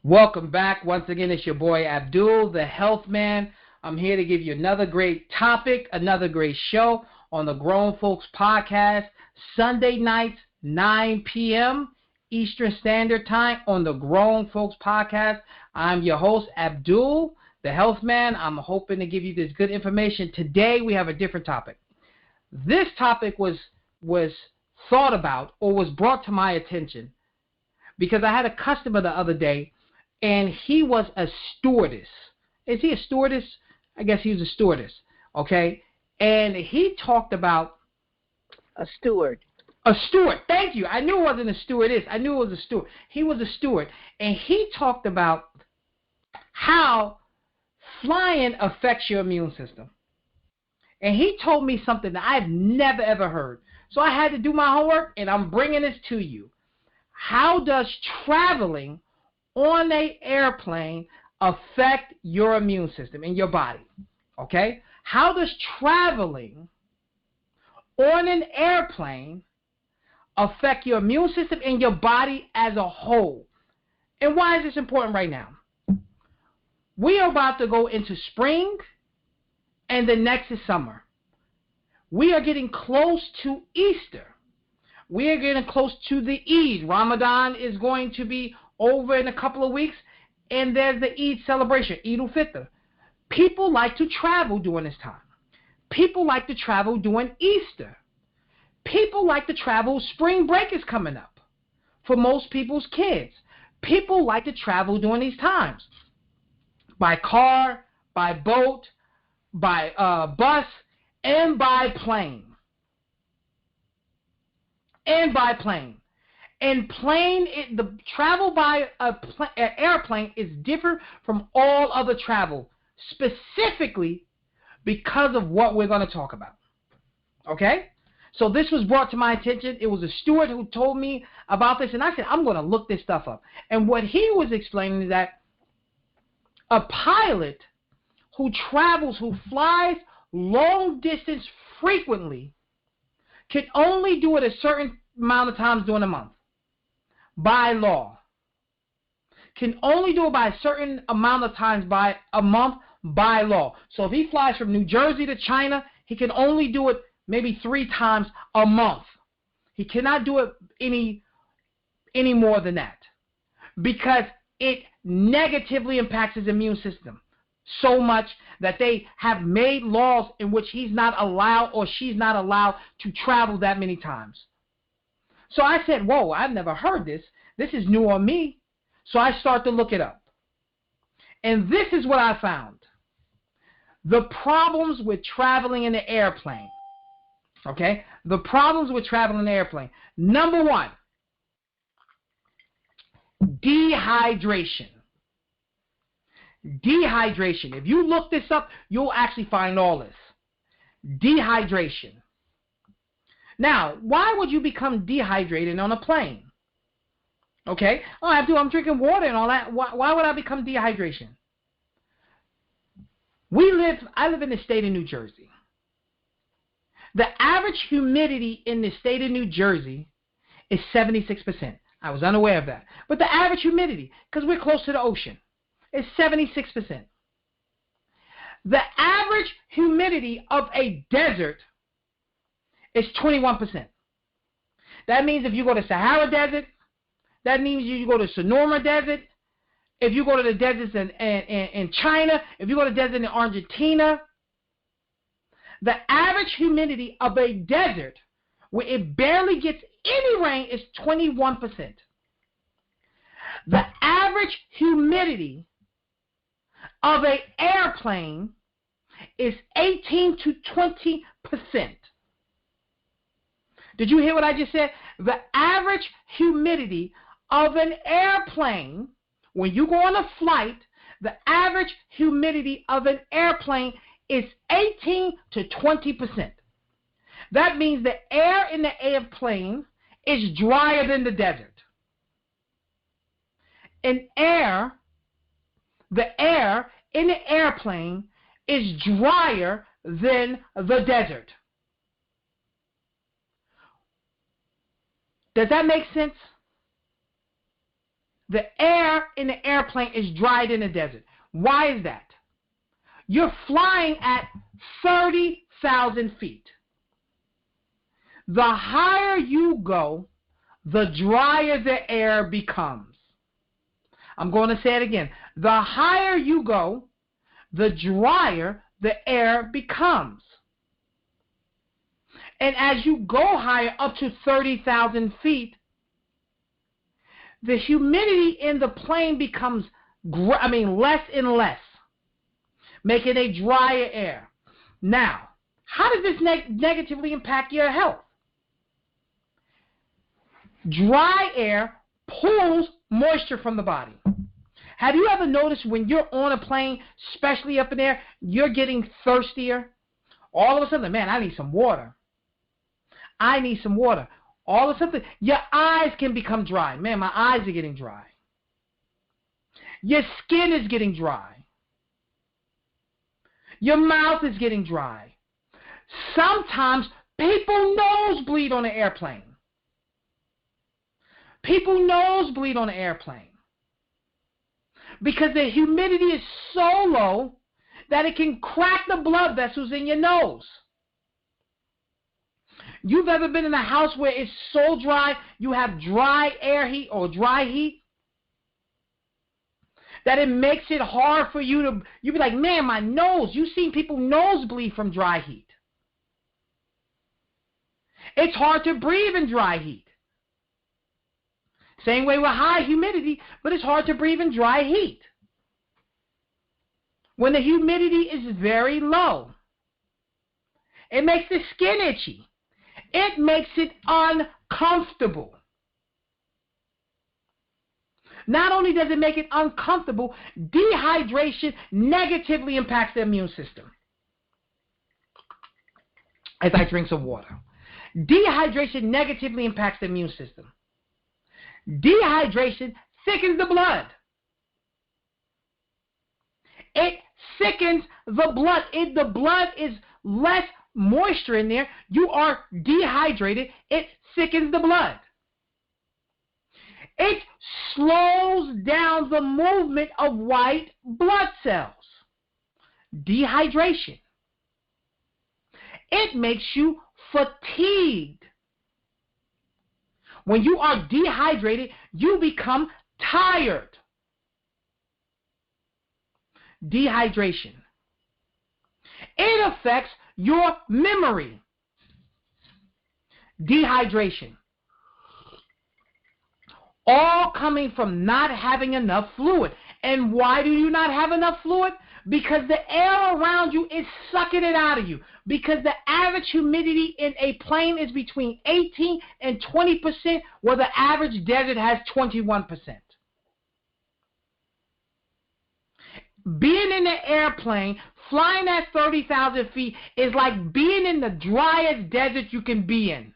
Welcome back. Once again, it's your boy Abdul, the Health Man. I'm here to give you another great topic, another great show on the Grown Folks Podcast, Sunday nights, 9 p.m. Eastern Standard Time on the Grown Folks Podcast. I'm your host, Abdul, the Health Man. I'm hoping to give you this good information. Today, we have a different topic. This topic was thought about or was brought to my attention because I had a customer the other day, and he was a stewardess. Is he a stewardess? I guess he was a stewardess, okay? And he talked about... A steward. A steward, thank you. I knew it wasn't a stewardess. I knew it was a steward. He was a steward. And he talked about how flying affects your immune system. And he told me something that I've never, ever heard. So I had to do my homework, and I'm bringing this to you. How does traveling on an airplane affect your immune system in your body? Okay? How does traveling on an airplane affect your immune system and your body as a whole? And why is this important right now? We are about to go into spring, and the next is summer. We are getting close to Easter. We are getting close to the Eid. Ramadan is going to be over in a couple of weeks, and there's the Eid celebration, Eid al-Fitr. People like to travel during this time. People like to travel during Easter. People like to travel. Spring break is coming up for most people's kids. People like to travel during these times by car, by boat, by bus, and by plane. And by plane. And the travel by an airplane is different from all other travel, specifically because of what we're going to talk about. Okay? So this was brought to my attention. It was a steward who told me about this, and I said, I'm going to look this stuff up. And what he was explaining is that a pilot who flies long distance frequently can only do it a certain amount of times during a month. By law. Can only do it by a certain amount of times by a month by law. So if he flies from New Jersey to China, he can only do it maybe 3 times a month. He cannot do it any more than that, because it negatively impacts his immune system so much that they have made laws in which he's not allowed or she's not allowed to travel that many times. So I said, whoa, I've never heard this. This is new on me. So I start to look it up. And this is what I found. The problems with traveling in the airplane. Okay? The problems with traveling in the airplane. Number 1, dehydration. Dehydration. If you look this up, you'll actually find all this. Dehydration. Now, why would you become dehydrated on a plane? Okay? Oh, I'm drinking water and all that. Why would I become dehydration? I live in the state of New Jersey. The average humidity in the state of New Jersey is 76%. I was unaware of that. But the average humidity, because we're close to the ocean, is 76%. The average humidity of a desert is 21%. That means if you go to Sahara Desert, that means you go to Sonoma Desert, if you go to the deserts in China, if you go to the desert in Argentina, the average humidity of a desert where it barely gets any rain is 21%. The average humidity of an airplane is 18 to 20%. Did you hear what I just said? The average humidity of an airplane, when you go on a flight, the average humidity of an airplane is 18 to 20%. That means the air in the airplane is drier than the desert. The air in the airplane is drier than the desert. Does that make sense? the air in the airplane is dried in the desert. Why is that? You're flying at 30,000 feet. The higher you go, the drier the air becomes. I'm going to say it again. The higher you go, the drier the air becomes. And as you go higher, up to 30,000 feet, the humidity in the plane becomes less and less, making a drier air. Now, how does this negatively impact your health? Dry air pulls moisture from the body. Have you ever noticed when you're on a plane, especially up in there, you're getting thirstier? All of a sudden, man, I need some water. I need some water. All of a sudden, your eyes can become dry. Man, my eyes are getting dry. Your skin is getting dry. Your mouth is getting dry. Sometimes people nosebleed on an airplane. People nosebleed on an airplane because the humidity is so low that it can crack the blood vessels in your nose. You've ever been in a house where it's so dry, you have dry air heat or dry heat, that it makes it hard for you to, you be like, man, my nose. You've seen people nosebleed from dry heat. It's hard to breathe in dry heat. Same way with high humidity, but it's hard to breathe in dry heat. When the humidity is very low, it makes the skin itchy. It makes it uncomfortable. Not only does it make it uncomfortable, dehydration negatively impacts the immune system. As I drink some water. Dehydration negatively impacts the immune system. Dehydration thickens the blood. It thickens the blood. If the blood is less moisture in there, you are dehydrated. It thickens the blood. It slows down the movement of white blood cells. Dehydration. It makes you fatigued. When you are dehydrated, you become tired. Dehydration. It affects your memory. Dehydration. All coming from not having enough fluid. And why do you not have enough fluid? Because the air around you is sucking it out of you. Because the average humidity in a plane is between 18 and 20%, where the average desert has 21%. Being in the airplane, flying at 30,000 feet, is like being in the driest desert you can be in.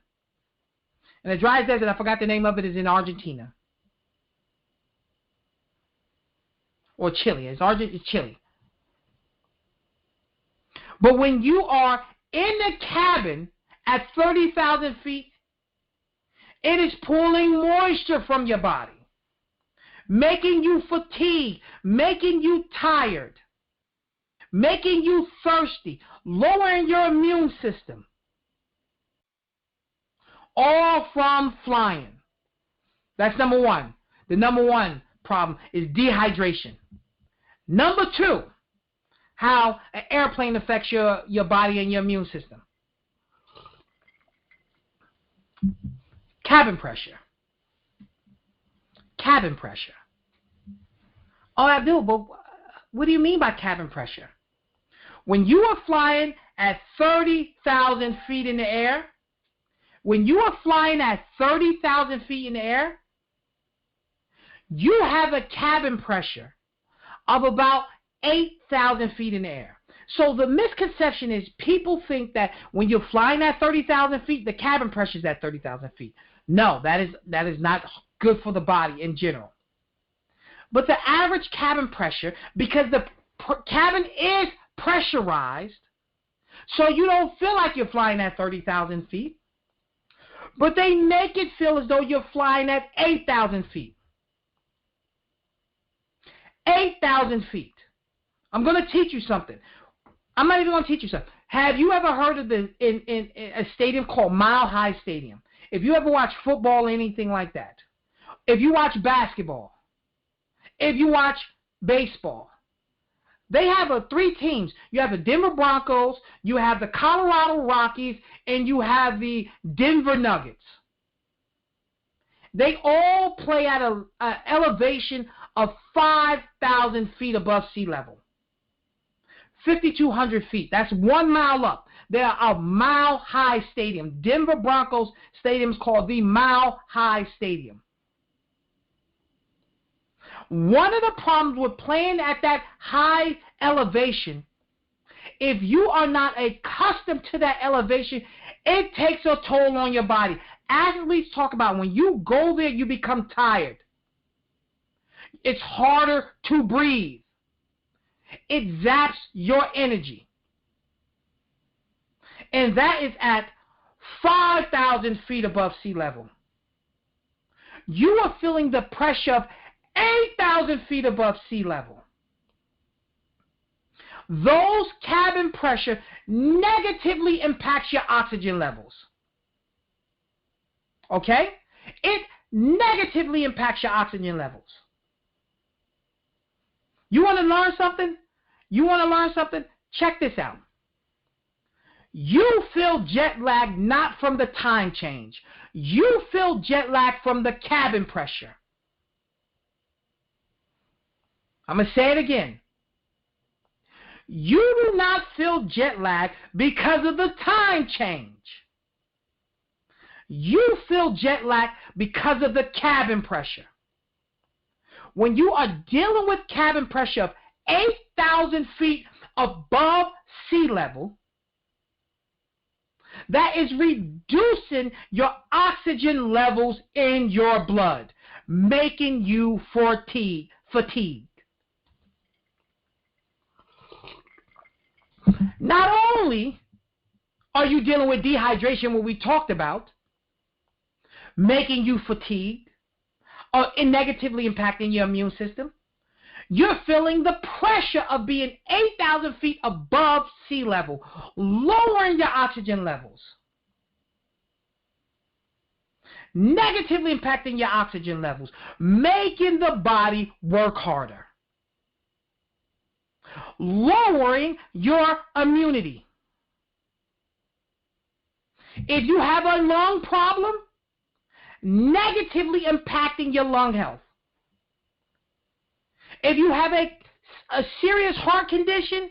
And the driest desert, I forgot the name of it, is in Argentina. Or Chile. It's Chile. But when you are in the cabin at 30,000 feet, it is pulling moisture from your body, making you fatigued, making you tired, making you thirsty, lowering your immune system. All from flying. That's number one. The number one problem is dehydration. Number two, how an airplane affects your body and your immune system. Cabin pressure. Cabin pressure. Oh, Abdul, but what do you mean by cabin pressure? When you are flying at 30,000 feet in the air, when you are flying at 30,000 feet in the air, you have a cabin pressure of about 8,000 feet in the air. So the misconception is people think that when you're flying at 30,000 feet, the cabin pressure is at 30,000 feet. No, that is not good for the body in general. But the average cabin pressure, because the cabin is pressurized, so you don't feel like you're flying at 30,000 feet, but they make it feel as though you're flying at 8,000 feet. 8,000 feet. I'm going to teach you something. I'm not even going to teach you something. Have you ever heard of in a stadium called Mile High Stadium? If you ever watch football or anything like that, if you watch basketball, if you watch baseball, they have three teams. You have the Denver Broncos, you have the Colorado Rockies, and you have the Denver Nuggets. They all play at an elevation of 5,000 feet above sea level. 5,200 feet. That's 1 mile up. They are a mile-high stadium. Denver Broncos Stadium is called the Mile High Stadium. One of the problems with playing at that high elevation, if you are not accustomed to that elevation, it takes a toll on your body. Athletes talk about when you go there, you become tired. It's harder to breathe. It zaps your energy. And that is at 5,000 feet above sea level. You are feeling the pressure of 8,000 feet above sea level. Those cabin pressure negatively impacts your oxygen levels. Okay? It negatively impacts your oxygen levels. You want to learn something? You want to learn something? Check this out. You feel jet lag not from the time change. You feel jet lag from the cabin pressure. I'm going to say it again. You do not feel jet lag because of the time change. You feel jet lag because of the cabin pressure. When you are dealing with cabin pressure of 8,000 feet above sea level, that is reducing your oxygen levels in your blood, making you fatigued. Not only are you dealing with dehydration, what we talked about, making you fatigued, or negatively impacting your immune system, you're feeling the pressure of being 8,000 feet above sea level, lowering your oxygen levels, negatively impacting your oxygen levels, making the body work harder, lowering your immunity. If you have a lung problem, negatively impacting your lung health. If you have a serious heart condition,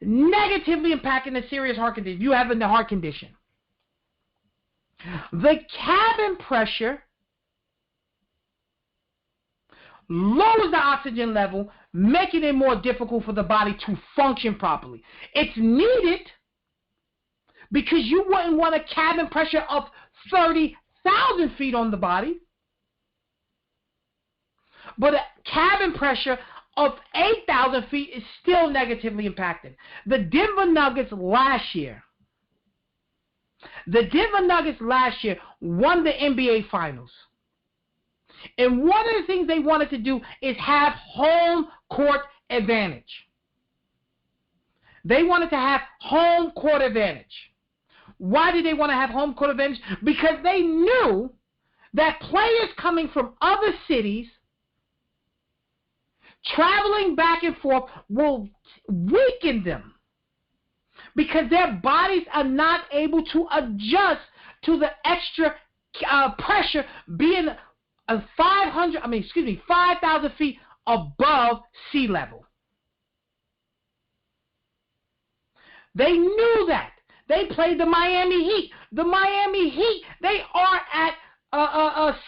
negatively impacting a serious heart condition. You have a heart condition. The cabin pressure lowers the oxygen level, making it more difficult for the body to function properly. It's needed because you wouldn't want a cabin pressure of 30,000 feet on the body, but a cabin pressure of 8,000 feet is still negatively impacted. The Denver Nuggets last year won the NBA Finals. And one of the things they wanted to do is have home court advantage. They wanted to have home court advantage. Why did they want to have home court advantage? Because they knew that players coming from other cities traveling back and forth will weaken them because their bodies are not able to adjust to the extra pressure being 5,000 feet above sea level. They knew that. They played the Miami Heat. The Miami Heat, they are at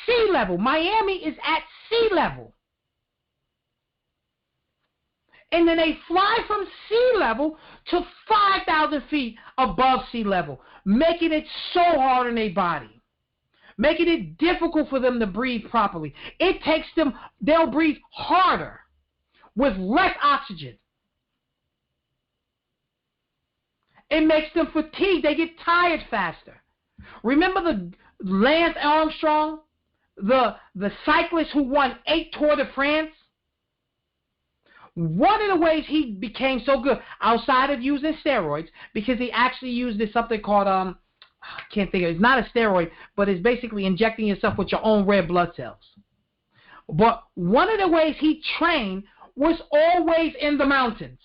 sea level. Miami is at sea level. And then they fly from sea level to 5,000 feet above sea level, making it so hard on their body, making it difficult for them to breathe properly. It takes them, they'll breathe harder with less oxygen. It makes them fatigued. They get tired faster. Remember the Lance Armstrong, the cyclist who won 8 Tour de France? One of the ways he became so good, outside of using steroids, because he actually used this something called, I can't think of it. It's not a steroid, but it's basically injecting yourself with your own red blood cells. But one of the ways he trained was always in the mountains.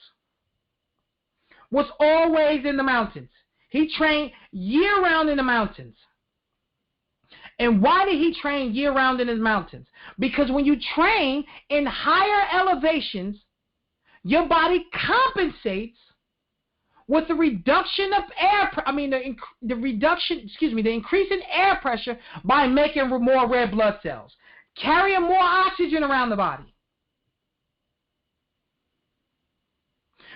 He trained year-round in the mountains. And why did he train year-round in the mountains? Because when you train in higher elevations, your body compensates with the reduction of the increase in air pressure by making more red blood cells, carrying more oxygen around the body,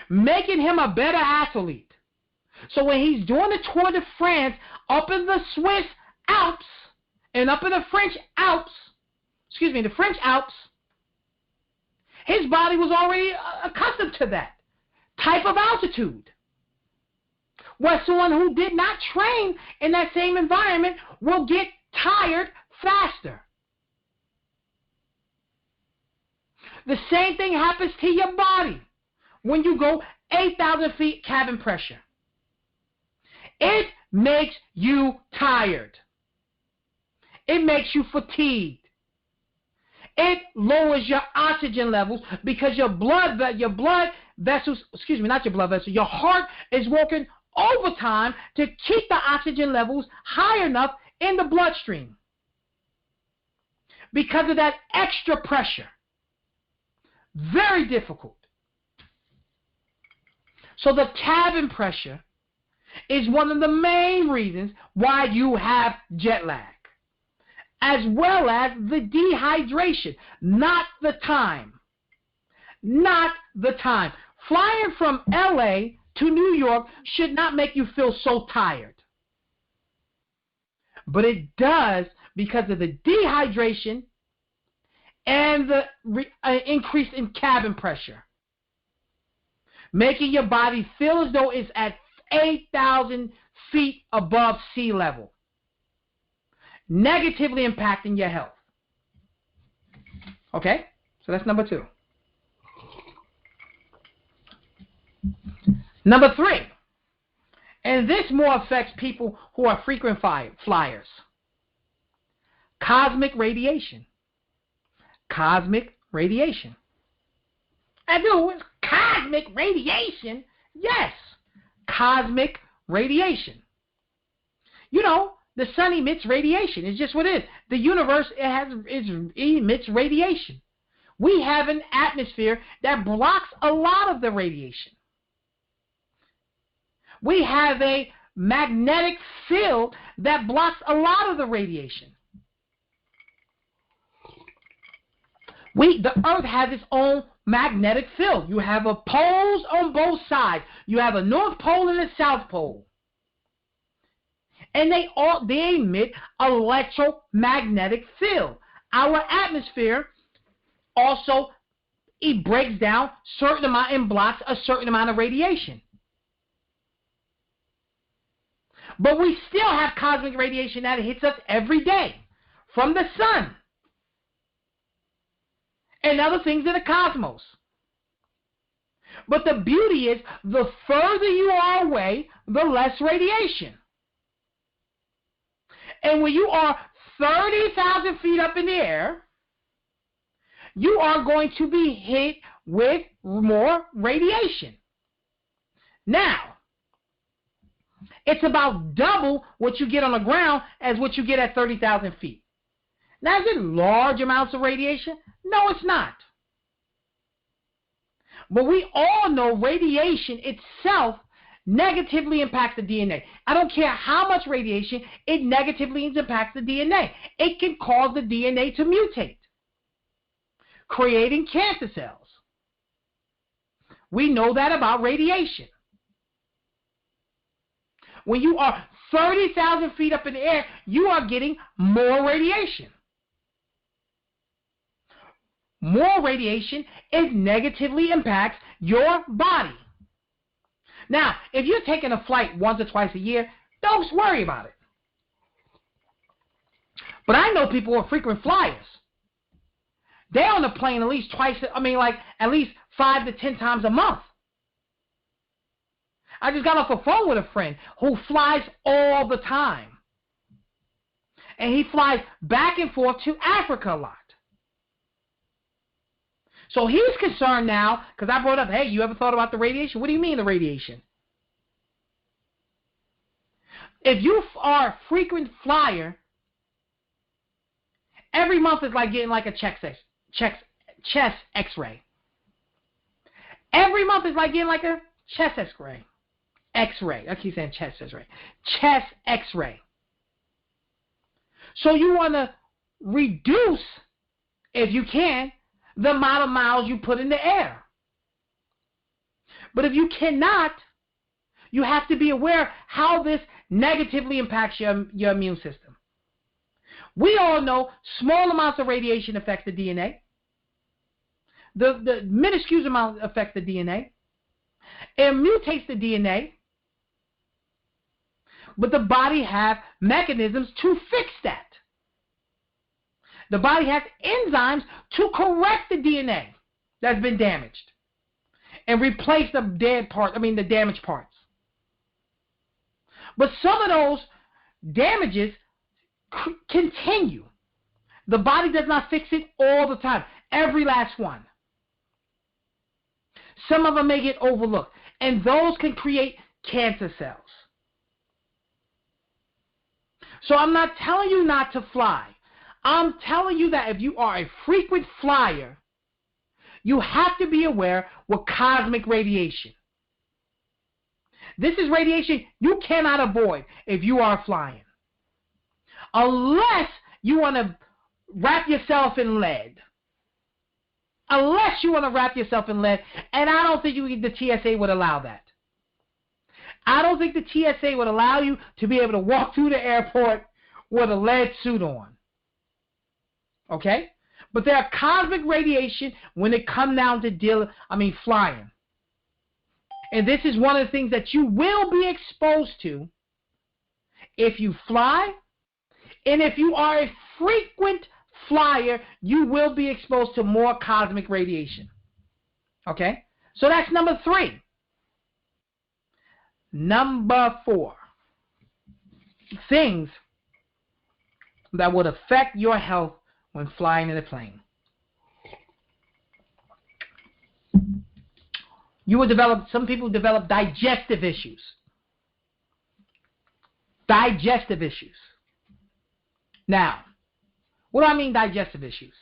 making him a better athlete. So when he's doing the Tour de France up in the Swiss Alps and up in the French Alps, his body was already accustomed to that type of altitude. Where someone who did not train in that same environment will get tired faster. The same thing happens to your body when you go 8,000 feet cabin pressure. It makes you tired. It makes you fatigued. It lowers your oxygen levels because your heart is working overtime to keep the oxygen levels high enough in the bloodstream because of that extra pressure. Very difficult. So the cabin pressure is one of the main reasons why you have jet lag, as well as the dehydration, not the time. Flying from LA to New York should not make you feel so tired. But it does because of the dehydration and the increase in cabin pressure, making your body feel as though it's at 8,000 feet above sea level, negatively impacting your health. Okay? So that's number 2. Number 3, and this more affects people who are frequent flyers. Cosmic radiation. Cosmic radiation. It's cosmic radiation. Yes, cosmic radiation. You know, the sun emits radiation. It's just what it is. The universe emits radiation. We have an atmosphere that blocks a lot of the radiation. We have a magnetic field that blocks a lot of the radiation. The Earth has its own magnetic field. You have poles on both sides. You have a North Pole and a South Pole. And they emit electromagnetic field. Our atmosphere also, it breaks down certain amount and blocks a certain amount of radiation. But we still have cosmic radiation that hits us every day from the sun and other things in the cosmos. But the beauty is, the further you are away, the less radiation. And when you are 30,000 feet up in the air, you are going to be hit with more radiation. Now, it's about double what you get on the ground as what you get at 30,000 feet. Now, is it large amounts of radiation? No, it's not. But we all know radiation itself negatively impacts the DNA. I don't care how much radiation, it negatively impacts the DNA. It can cause the DNA to mutate, creating cancer cells. We know that about radiation. When you are 30,000 feet up in the air, you are getting more radiation. More radiation, it negatively impacts your body. Now, if you're taking a flight once or twice a year, don't worry about it. But I know people who are frequent flyers. They're on the plane at least 5 to 10 times a month. I just got off the phone with a friend who flies all the time. And he flies back and forth to Africa a lot. So he's concerned now, because I brought up, hey, you ever thought about the radiation? What do you mean the radiation? If you are a frequent flyer, every month is like getting like a chest x-ray. Every month is like getting like a chest x-ray. X-ray. I keep saying chest x-ray. Chest x-ray. So you want to reduce, if you can, the amount of miles you put in the air. But if you cannot, you have to be aware how this negatively impacts your immune system. We all know small amounts of radiation affect the DNA. The minuscule amount affect the DNA. It mutates the DNA. But the body has mechanisms to fix that. The body has enzymes to correct the DNA that's been damaged and replace the the damaged parts. But some of those damages continue. The body does not fix it all the time, every last one. Some of them may get overlooked, and those can create cancer cells. So I'm not telling you not to fly. I'm telling you that if you are a frequent flyer, you have to be aware with cosmic radiation. This is radiation you cannot avoid if you are flying. Unless you want to wrap yourself in lead. Unless you want to wrap yourself in lead, and I don't think the TSA would allow that. I don't think the TSA would allow you to be able to walk through the airport with a lead suit on. Okay? But there are cosmic radiation when it comes down to flying. And this is one of the things that you will be exposed to if you fly. And if you are a frequent flyer, you will be exposed to more cosmic radiation. Okay? So that's number 3. Number 4. Things that would affect your health when flying in a plane. Some people develop digestive issues. Digestive issues. Now, what do I mean digestive issues?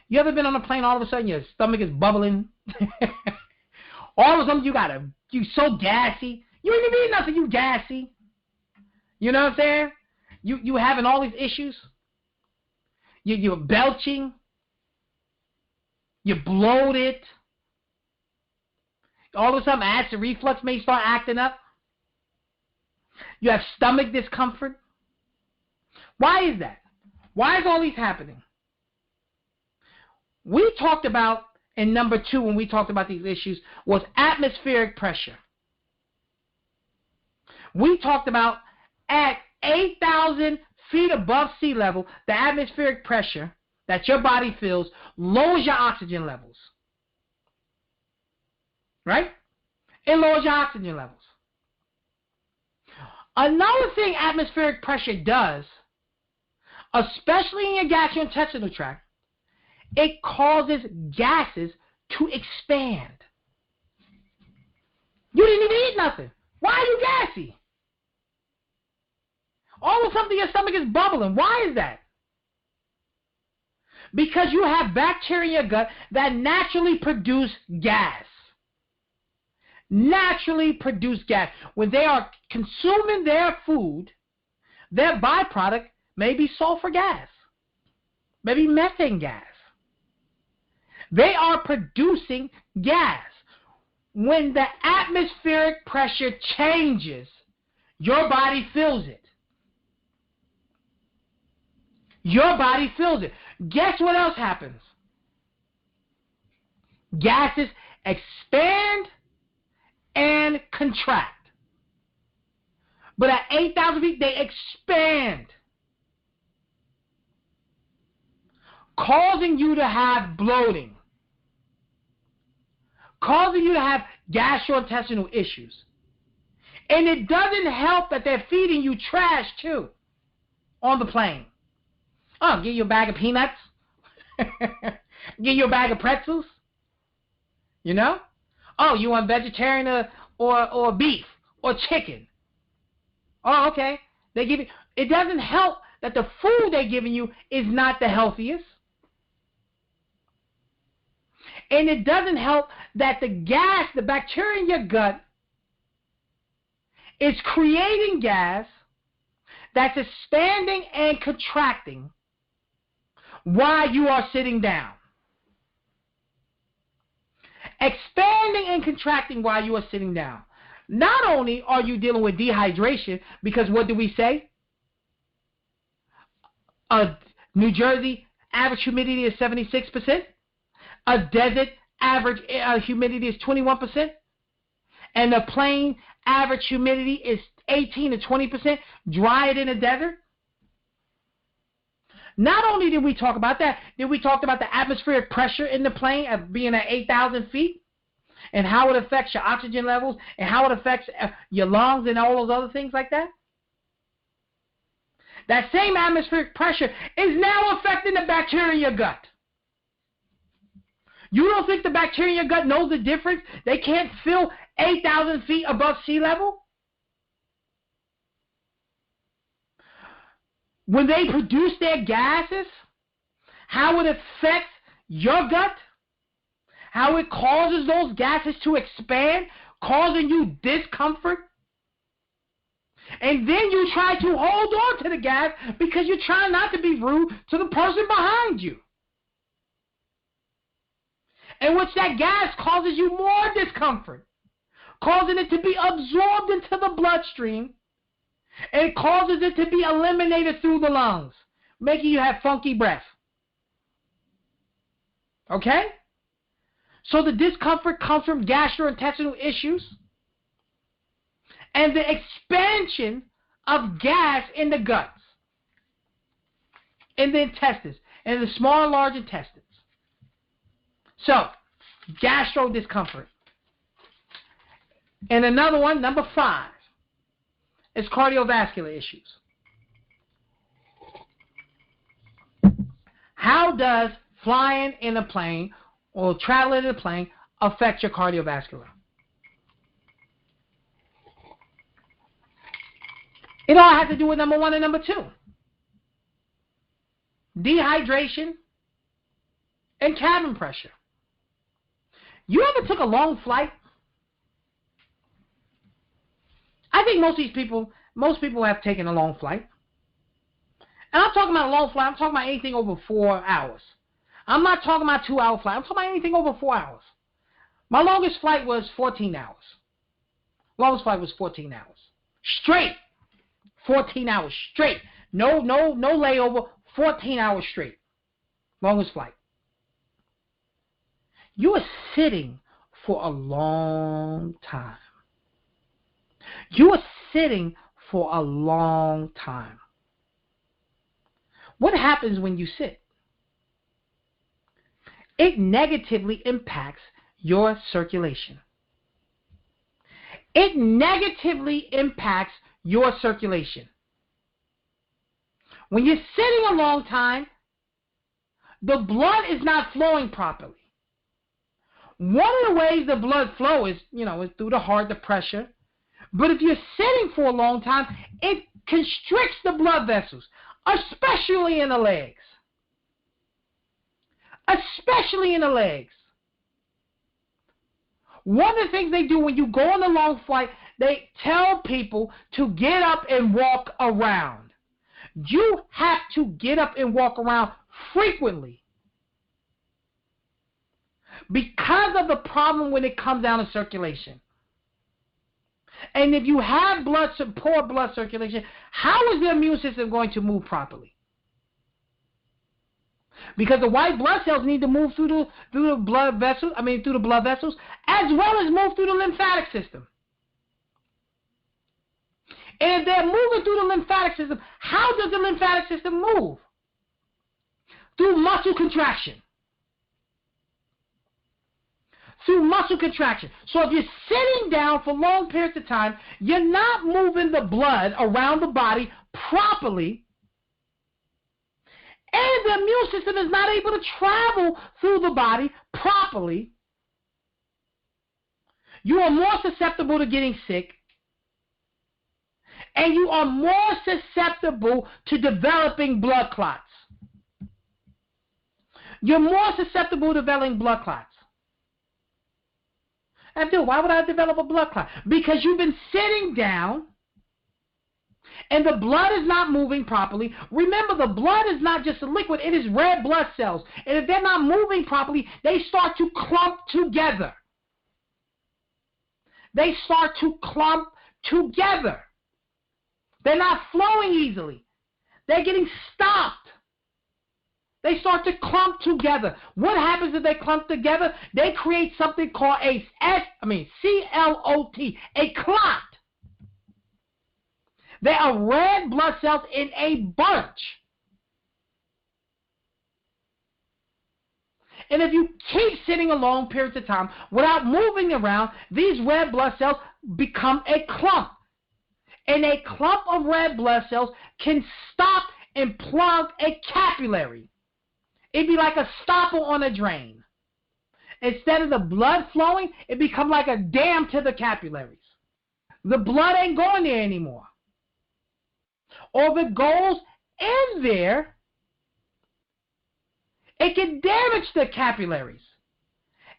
You ever been on a plane, all of a sudden your stomach is bubbling? All of a sudden you so gassy. You ain't even eating nothing, you gassy. You know what I'm saying? You having all these issues. You're belching. You're bloated. All of a sudden, acid reflux may start acting up. You have stomach discomfort. Why is that? Why is all these happening? We talked about, in number 2, when we talked about these issues, was atmospheric pressure. We talked about at 8,000 feet above sea level, the atmospheric pressure that your body feels lowers your oxygen levels. Right? It lowers your oxygen levels. Another thing atmospheric pressure does, especially in your gastrointestinal tract, it causes gases to expand. You didn't even eat nothing. Why are you gassy? All of a sudden your stomach is bubbling. Why is that? Because you have bacteria in your gut that naturally produce gas. Naturally produce gas. When they are consuming their food, their byproduct may be sulfur gas, maybe methane gas. They are producing gas. When the atmospheric pressure changes, your body feels it. Your body feels it. Guess what else happens? Gases expand and contract. But at 8,000 feet, they expand, causing you to have bloating, causing you to have gastrointestinal issues. And it doesn't help that they're feeding you trash, too, on the plane. Oh, give you a bag of peanuts. Give you a bag of pretzels. You know? Oh, you want vegetarian or beef or chicken. Oh, okay. They give you. It doesn't help that the food they're giving you is not the healthiest. And it doesn't help that the gas, the bacteria in your gut, is creating gas that's expanding and contracting while you are sitting down. Expanding and contracting while you are sitting down. Not only are you dealing with dehydration, because what do we say? New Jersey average humidity is 76%. A desert average humidity is 21%. And the plain average humidity is 18 to 20%, drier than a desert. Not only did we talk about that, did we talk about the atmospheric pressure in the plane of being at 8,000 feet and how it affects your oxygen levels and how it affects your lungs and all those other things like that? That same atmospheric pressure is now affecting the bacteria in your gut. You don't think the bacteria in your gut knows the difference? They can't fill 8,000 feet above sea level? When they produce their gases, how it affects your gut, how it causes those gases to expand, causing you discomfort. And then you try to hold on to the gas because you're trying not to be rude to the person behind you. In which that gas causes you more discomfort, causing it to be absorbed into the bloodstream, and it causes it to be eliminated through the lungs, making you have funky breath. Okay? So the discomfort comes from gastrointestinal issues and the expansion of gas in the guts, in the intestines, in the small and large intestines. So, gastro discomfort. And another one, number 5, is cardiovascular issues. How does flying in a plane or traveling in a plane affect your cardiovascular? It all has to do with number 1 and number 2. Dehydration and cabin pressure. You ever took a long flight? I think most people have taken a long flight. And I'm talking about a long flight. I'm talking about anything over 4 hours. I'm not talking about a 2-hour flight. I'm talking about anything over 4 hours. My longest flight was 14 hours. Longest flight was 14 hours. Straight. 14 hours straight. No layover. 14 hours straight. Longest flight. You are sitting for a long time. You are sitting for a long time. What happens when you sit? It negatively impacts your circulation. It negatively impacts your circulation. When you're sitting a long time, the blood is not flowing properly. One of the ways the blood flow is through the heart, the pressure. But if you're sitting for a long time, it constricts the blood vessels, especially in the legs. Especially in the legs. One of the things they do when you go on a long flight, they tell people to get up and walk around. You have to get up and walk around frequently because of the problem when it comes down to circulation. And if you have poor blood circulation, how is the immune system going to move properly? Because the white blood cells need to move through the blood vessels, as well as move through the lymphatic system. And if they're moving through the lymphatic system, how does the lymphatic system move? Through muscle contraction. through muscle contraction. So if you're sitting down for long periods of time, you're not moving the blood around the body properly, and the immune system is not able to travel through the body properly. You are more susceptible to getting sick, and you are more susceptible to developing blood clots. You're more susceptible to developing blood clots. Abdul, why would I develop a blood clot? Because you've been sitting down and the blood is not moving properly. Remember, the blood is not just a liquid, it is red blood cells. And if they're not moving properly, they start to clump together. They start to clump together. They're not flowing easily. They're getting stopped. They start to clump together. What happens if they clump together? They create something called CLOT, a clot. They are red blood cells in a bunch. And if you keep sitting a long periods of time without moving around, these red blood cells become a clump. And a clump of red blood cells can stop and plug a capillary. It'd be like a stopper on a drain. Instead of the blood flowing, it becomes like a dam to the capillaries. The blood ain't going there anymore. Or if it goes in there, it can damage the capillaries.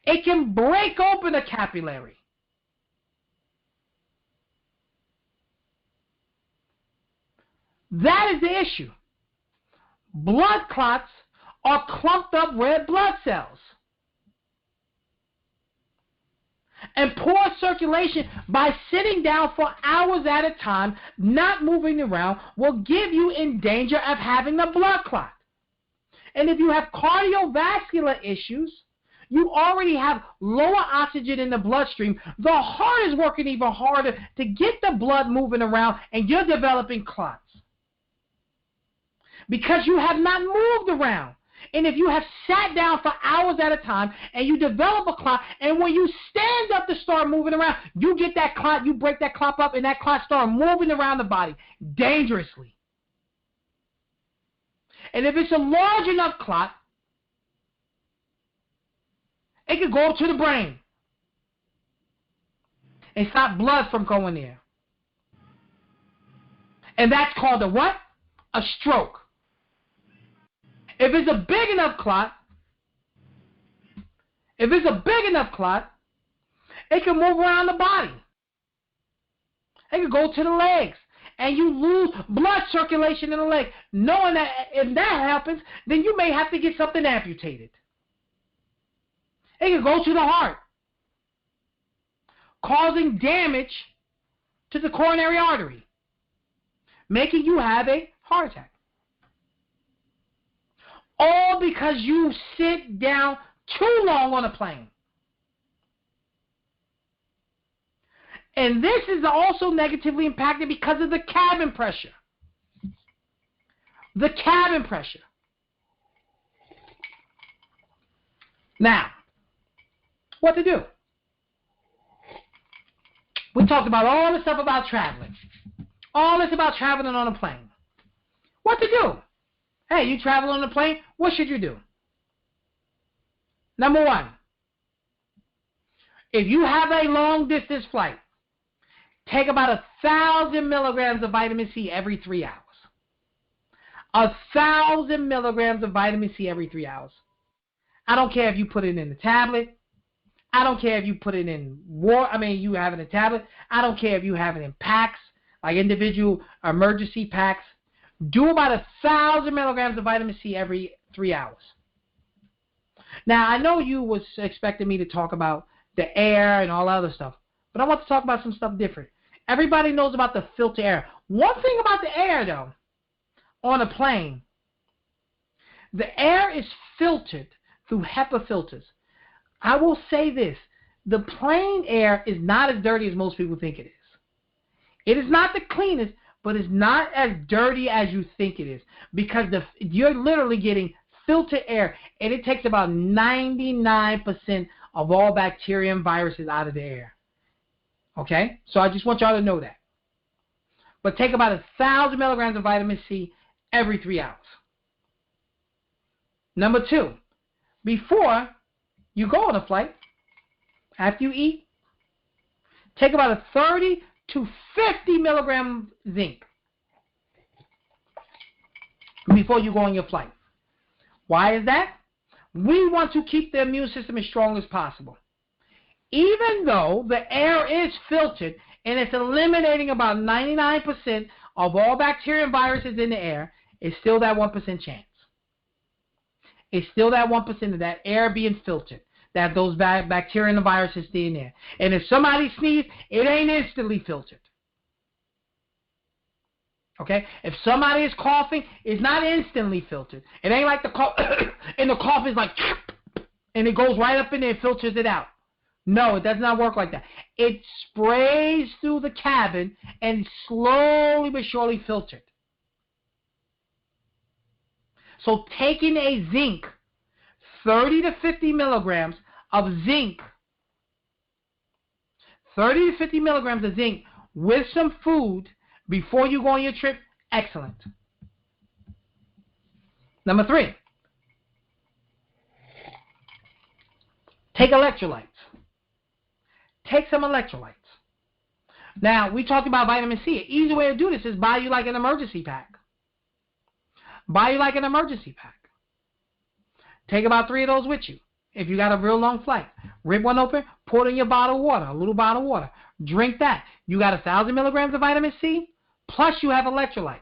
It can break open a capillary. That is the issue. Blood clots are clumped up red blood cells. And poor circulation by sitting down for hours at a time, not moving around, will give you in danger of having a blood clot. And if you have cardiovascular issues, you already have lower oxygen in the bloodstream. The heart is working even harder to get the blood moving around, and you're developing clots. Because you have not moved around. And if you have sat down for hours at a time and you develop a clot, and when you stand up to start moving around, you get that clot, you break that clot up, and that clot starts moving around the body dangerously. And if it's a large enough clot, it can go to the brain and stop blood from going there. And that's called a what? A stroke. If it's a big enough clot, it can move around the body. It can go to the legs, and you lose blood circulation in the leg. Knowing that if that happens, then you may have to get something amputated. It can go to the heart, causing damage to the coronary artery, making you have a heart attack. All because you sit down too long on a plane. And this is also negatively impacted because of the cabin pressure. The cabin pressure. Now, what to do? We talked about all this stuff about traveling. All this about traveling on a plane. What to do? Hey, you travel on a plane, what should you do? Number one, if you have a long distance flight, take about 1,000 milligrams of vitamin C every 3 hours. 1,000 milligrams of vitamin C every 3 hours. I don't care if you put it in a tablet. I don't care if you put it in you have it in a tablet. I don't care if you have it in packs, like individual emergency packs. Do about 1,000 milligrams of vitamin C every 3 hours. Now, I know you was expecting me to talk about the air and all other stuff, but I want to talk about some stuff different. Everybody knows about the filter air. One thing about the air, though, on a plane, the air is filtered through HEPA filters. I will say this. The plane air is not as dirty as most people think it is. It is not the cleanest, but it's not as dirty as you think it is, because you're literally getting filtered air, and it takes about 99% of all bacteria and viruses out of the air. Okay? So I just want y'all to know that. But take about 1,000 milligrams of vitamin C every 3 hours. Number 2, before you go on a flight, after you eat, take about a 30 to 50 milligram zinc before you go on your flight. Why is that? We want to keep the immune system as strong as possible. Even though the air is filtered and it's eliminating about 99% of all bacteria and viruses in the air, it's still that 1% chance. It's still that 1% of that air being filtered, that those bacteria and the viruses stay in there. And if somebody sneezes, it ain't instantly filtered. Okay? If somebody is coughing, it's not instantly filtered. It ain't like the cough, and the cough is like, and it goes right up in there and filters it out. No, it does not work like that. It sprays through the cabin and slowly but surely filtered. So taking a zinc, 30 to 50 milligrams of zinc, 30 to 50 milligrams of zinc with some food before you go on your trip, excellent. Number 3, take electrolytes. Take some electrolytes. Now, we talked about vitamin C. An easy way to do this is buy you like an emergency pack. Buy you like an emergency pack. Take about 3 of those with you. If you got a real long flight, rip one open, pour it in your bottle of water, a little bottle of water. Drink that. You got 1,000 milligrams of vitamin C, plus you have electrolytes.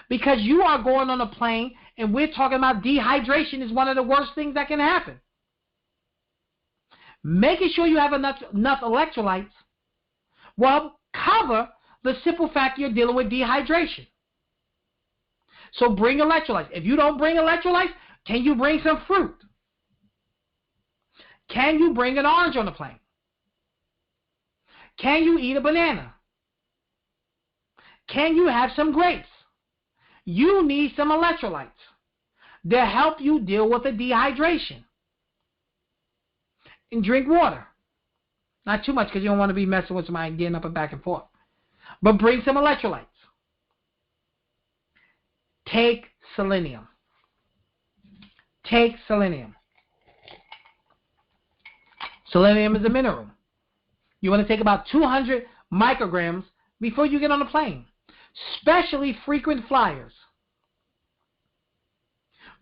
Because you are going on a plane, and we're talking about dehydration is one of the worst things that can happen. Making sure you have enough electrolytes will cover the simple fact you're dealing with dehydration. So bring electrolytes. If you don't bring electrolytes, can you bring some fruit? Can you bring an orange on the plane? Can you eat a banana? Can you have some grapes? You need some electrolytes to help you deal with the dehydration. And drink water. Not too much because you don't want to be messing with somebody getting up and back and forth. But bring some electrolytes. Take selenium. Take selenium. Selenium is a mineral. You want to take about 200 micrograms before you get on a plane, especially frequent flyers.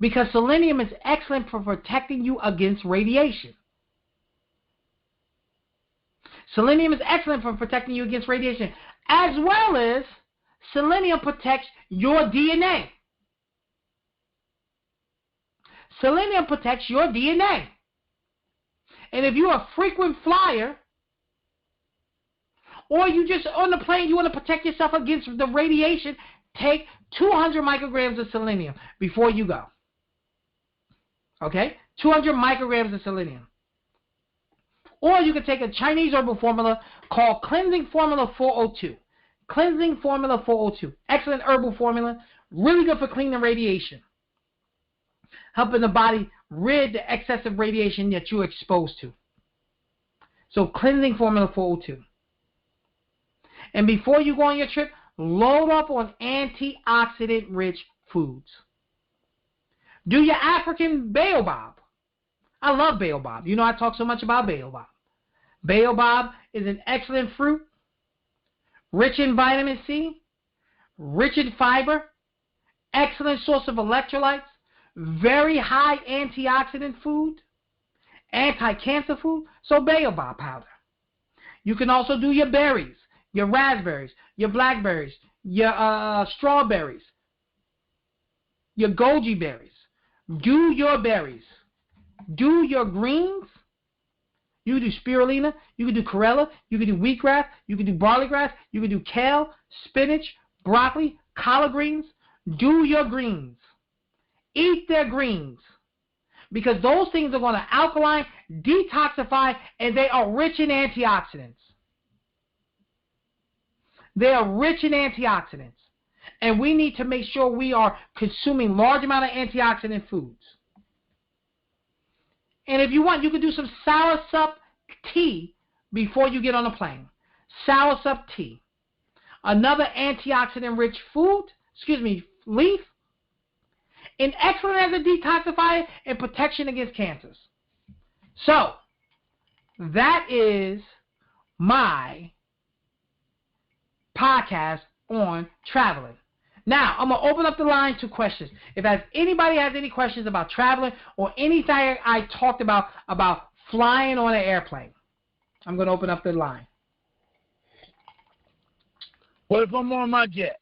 Because selenium is excellent for protecting you against radiation. Selenium is excellent for protecting you against radiation, as well as selenium protects your DNA. Selenium protects your DNA. And if you're a frequent flyer, or you just on the plane, you want to protect yourself against the radiation, take 200 micrograms of selenium before you go. Okay? 200 micrograms of selenium. Or you can take a Chinese herbal formula called Cleansing Formula 402. Cleansing Formula 402. Excellent herbal formula. Really good for cleaning radiation. Helping the body rid the excessive radiation that you're exposed to. So Cleansing Formula 402. And before you go on your trip, load up on antioxidant-rich foods. Do your African baobab. I love baobab. You know I talk so much about baobab. Baobab is an excellent fruit, rich in vitamin C, rich in fiber, excellent source of electrolytes, very high antioxidant food, anti-cancer food, so baobab powder. You can also do your berries, your raspberries, your blackberries, your strawberries, your goji berries. Do your berries. Do your greens. You can do spirulina. You can do chlorella. You can do wheatgrass. You can do barley grass. You can do kale, spinach, broccoli, collard greens. Do your greens. Eat their greens. Because those things are going to alkaline, detoxify, and they are rich in antioxidants. They are rich in antioxidants. And we need to make sure we are consuming large amount of antioxidant foods. And if you want, you can do some soursop tea before you get on a plane. Soursop tea. Another antioxidant-rich leaf. And excellent as a detoxifier and protection against cancers. So, that is my podcast on traveling. Now, I'm going to open up the line to questions. If anybody has any questions about traveling or anything I talked about flying on an airplane, I'm going to open up the line. What if I'm on my jet?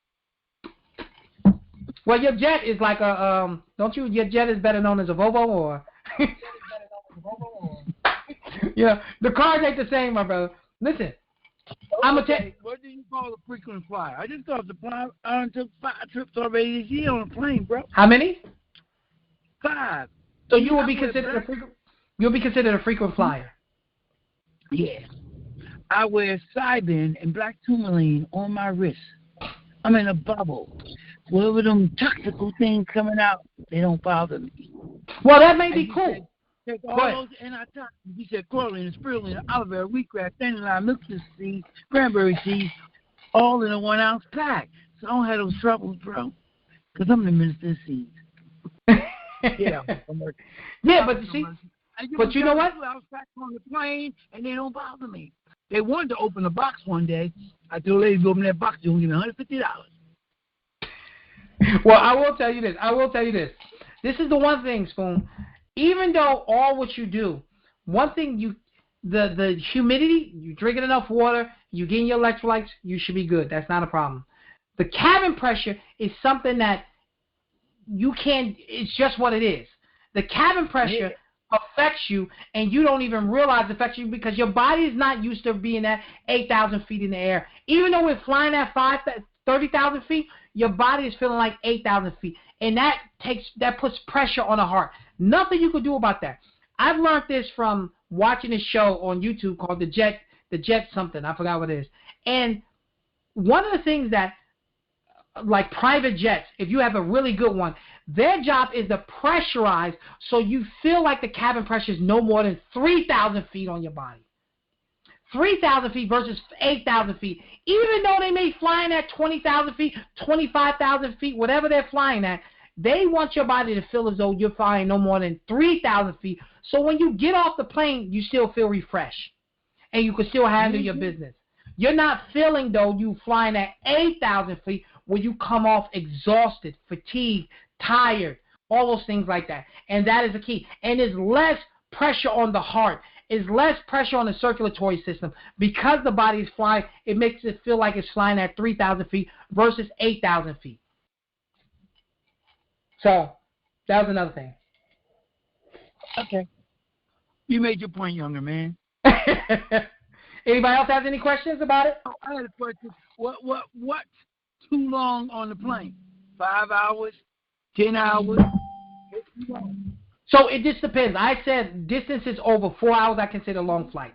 Well, your jet is like a, your jet is better known as a Volvo or? Yeah, the cars ain't the same, my brother. Listen, I'm going to tell you. What do you call a frequent flyer? I just thought I took 5 trips already this year on a plane, bro. How many? 5. So you will be considered a frequent flyer. Yeah. I wear Cybin and black tourmaline on my wrist. I'm in a bubble. Whatever them toxical things coming out, they don't bother me. Well, that may be cool. Take all those antitoxins. You said chlorine, spirulina, aloe vera, wheatgrass, dandelion, milkweed seeds, cranberry seeds, all in a 1 ounce pack. So I don't have those troubles, bro. Because I'm the minister of seeds. Yeah. Yeah, but you see, but you know what? I was back on the plane, and they don't bother me. They wanted to open the box one day. I told the lady to open that box. You're going to give me $150. Well, I will tell you this. This is the one thing, Spoon. Even though all what you do, one thing the humidity, you drinking enough water, you getting your electrolytes, you should be good. That's not a problem. The cabin pressure is something that you can't, it's just what it is. The cabin pressure affects you, and you don't even realize it affects you because your body is not used to being at 8,000 feet in the air. Even though we're flying at 30,000 feet, your body is feeling like 8,000 feet. And that puts pressure on the heart. Nothing you can do about that. I've learned this from watching a show on YouTube called The Jet something. I forgot what it is. And one of the things that, like private jets, if you have a really good one, their job is to pressurize so you feel like the cabin pressure is no more than 3,000 feet on your body. 3,000 feet versus 8,000 feet. Even though they may flying at 20,000 feet, 25,000 feet, whatever they're flying at, they want your body to feel as though you're flying no more than 3,000 feet. So when you get off the plane, you still feel refreshed. And you can still handle your business. You're not feeling, though, you flying at 8,000 feet where you come off exhausted, fatigued, tired, all those things like that. And that is the key. And there's less pressure on the heart. Is less pressure on the circulatory system. Because the body is flying, it makes it feel like it's flying at 3,000 feet versus 8,000 feet. So, that was another thing. Okay. You made your point, younger man. Anybody else have any questions about it? Oh, I had a question. What's too long on the plane? 5 hours? 10 hours? So it just depends. I said distances over 4 hours, I consider long flights.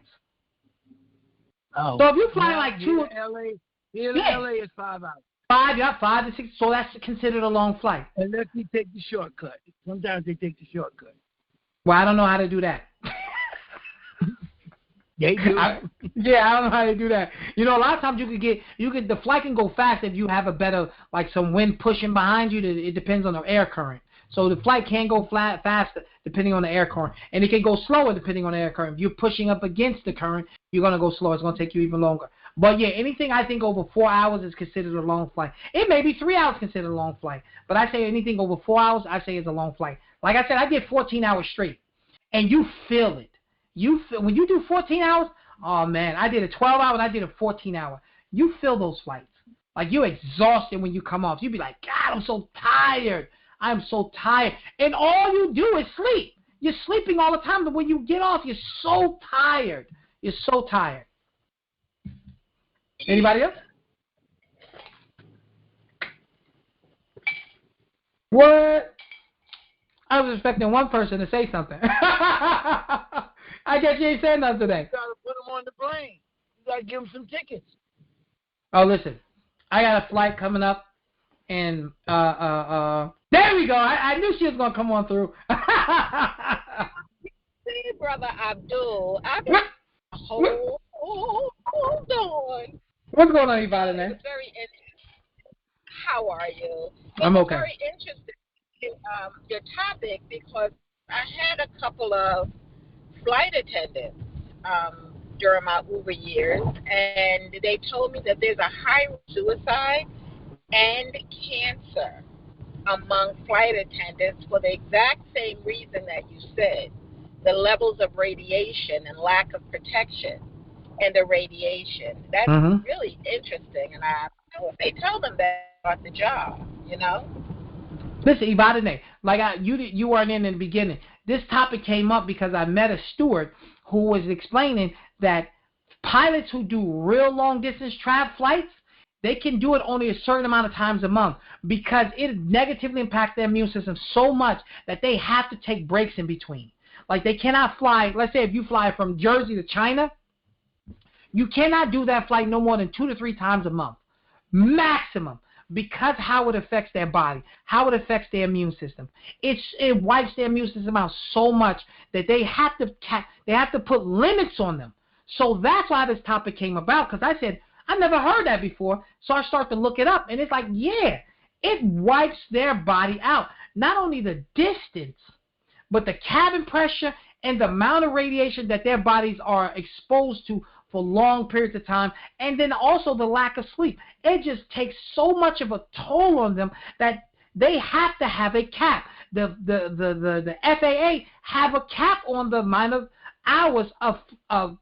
Oh. So if you fly like 2... LA is 5 hours. 5 to 6, so that's considered a long flight. Unless you take the shortcut. Sometimes they take the shortcut. Well, I don't know how to do that. They do. I don't know how to do that. You know, a lot of times the flight can go fast if you have a better, like some wind pushing behind you. It depends on the air current. So the flight can go faster depending on the air current. And it can go slower depending on the air current. If you're pushing up against the current, you're going to go slower. It's going to take you even longer. But, yeah, anything I think over 4 hours is considered a long flight. It may be 3 hours considered a long flight. But I say anything over 4 hours, I say is a long flight. Like I said, I did 14 hours straight. And you feel it. When you do 14 hours, oh, man, I did a 12-hour and I did a 14-hour. You feel those flights. Like, you're exhausted when you come off. You be like, God, I'm so tired. I'm so tired. And all you do is sleep. You're sleeping all the time, but when you get off, you're so tired. You're so tired. Anybody else? What? I was expecting one person to say something. I guess you ain't saying nothing today. You gotta put them on the plane. You gotta give them some tickets. Oh, listen. I got a flight coming up, and there we go. I knew she was gonna come on through. Brother Abdul. I've been hold on. What's going on, Yvonne? It was very interesting. How are you? I'm okay. Very interesting your topic because I had a couple of flight attendants during my Uber years, and they told me that there's a high suicide and cancer among flight attendants for the exact same reason that you said, the levels of radiation and lack of protection and the radiation. That's really interesting, and I know if they tell them that about the job, you know. Listen, Yvonne, like you weren't in the beginning. This topic came up because I met a steward who was explaining that pilots who do real long distance travel flights, they can do it only a certain amount of times a month because it negatively impacts their immune system so much that they have to take breaks in between. Like they cannot fly, let's say if you fly from Jersey to China, you cannot do that flight no more than 2 to 3 times a month, maximum, because how it affects their body, how it affects their immune system. It wipes their immune system out so much that they have to put limits on them. So that's why this topic came about, because I said, I never heard that before, so I start to look it up, and it's like, yeah, it wipes their body out. Not only the distance, but the cabin pressure and the amount of radiation that their bodies are exposed to for long periods of time, and then also the lack of sleep. It just takes so much of a toll on them that they have to have a cap. The FAA have a cap on the amount of hours a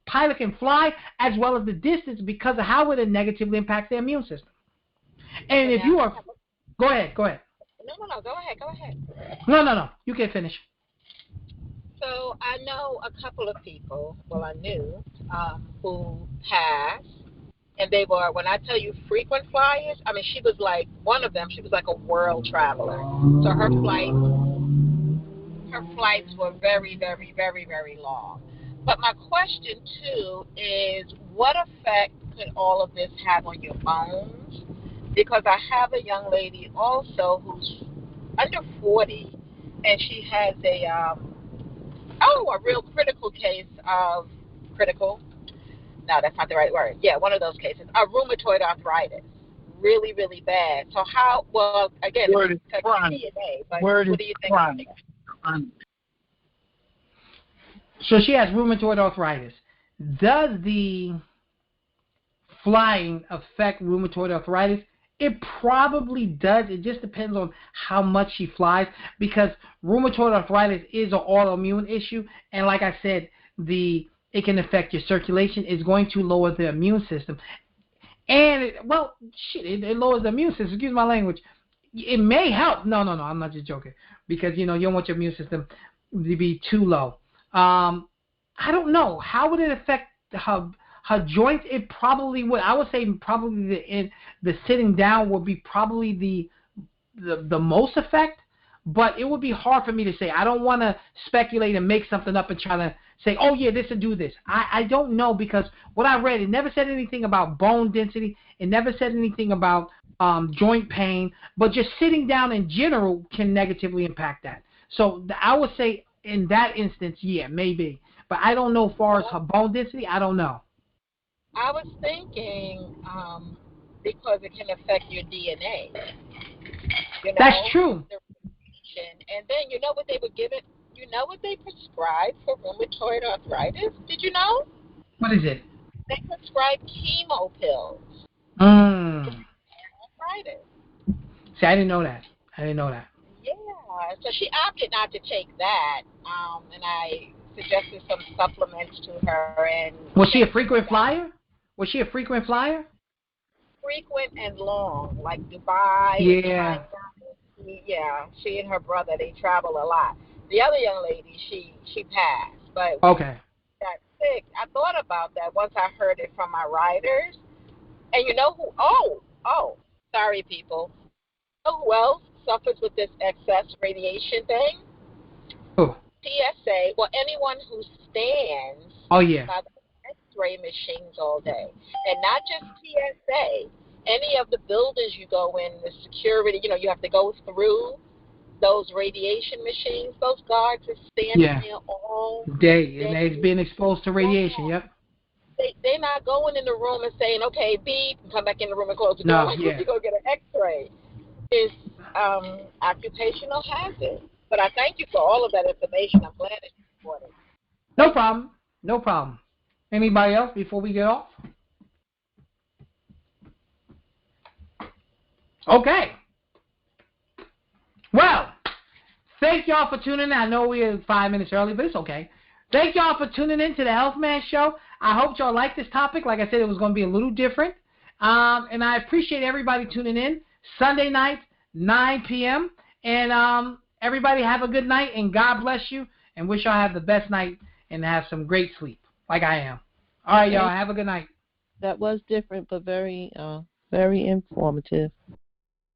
pilot can fly as well as the distance because of how it negatively impacts their immune system. And if you are... Go ahead. No, go ahead. No, you can finish. So I know a couple of people, I knew, who passed, and they were, when I tell you frequent flyers, I mean, she was like, one of them, she was like a world traveler. So her flights were very, very, very, very long. But my question, too, is what effect could all of this have on your bones? Because I have a young lady also who's under 40, and she has a real critical case of no, that's not the right word. Yeah, one of those cases, rheumatoid arthritis. Really, really bad. So again, word is chronic. DNA, but word what do you think? Chronic. So she has rheumatoid arthritis. Does the flying affect rheumatoid arthritis? It probably does. It just depends on how much she flies, because rheumatoid arthritis is an autoimmune issue, and like I said, it can affect your circulation. It's going to lower the immune system, and it lowers the immune system. Excuse my language. It may help. No, I'm not just joking, because you don't want your immune system to be too low. I don't know. How would it affect her joints? It probably would. I would say probably the sitting down would be probably the most effect, but it would be hard for me to say. I don't want to speculate and make something up and try to say, oh yeah, this will do this. I don't know, because what I read, it never said anything about bone density. It never said anything about joint pain, but just sitting down in general can negatively impact that. So I would say in that instance, yeah, maybe. But I don't know as far as her bone density, I don't know. I was thinking because it can affect your DNA. That's true. And then you know what they would give it? You know what they prescribe for rheumatoid arthritis? Did you know? What is it? They prescribe chemo pills. Arthritis. See, I didn't know that. Yeah. So she opted not to take that, and I suggested some supplements to her. And was she a frequent flyer? Frequent and long, like Dubai. Yeah. Yeah, she and her brother, they travel a lot. The other young lady, she passed, but okay. Got sick. I thought about that once I heard it from my riders. And you know who? Oh, sorry, people. You know who else suffers with this excess radiation thing? Who? TSA. Well, anyone who stands by the X-ray machines all day, and not just TSA. Any of the buildings you go in, the security, you have to go through. those radiation machines. Those guards are standing there all day. And they've been exposed to radiation. Yep. They're not going in the room and saying, okay, beep, and come back in the room and close the door. Like you go get an X-ray. It's occupational hazard. But I thank you for all of that information. I'm glad that you reported. No problem. No problem. Anybody else before we get off? Okay. Well, thank y'all for tuning in. I know we're 5 minutes early, but it's okay. Thank y'all for tuning in to the Health Man Show. I hope y'all like this topic. Like I said, it was going to be a little different. And I appreciate everybody tuning in. Sunday night, 9 p.m. And everybody have a good night, and God bless you, and wish y'all have the best night and have some great sleep, like I am. All right, y'all, have a good night. That was different, but very, very informative.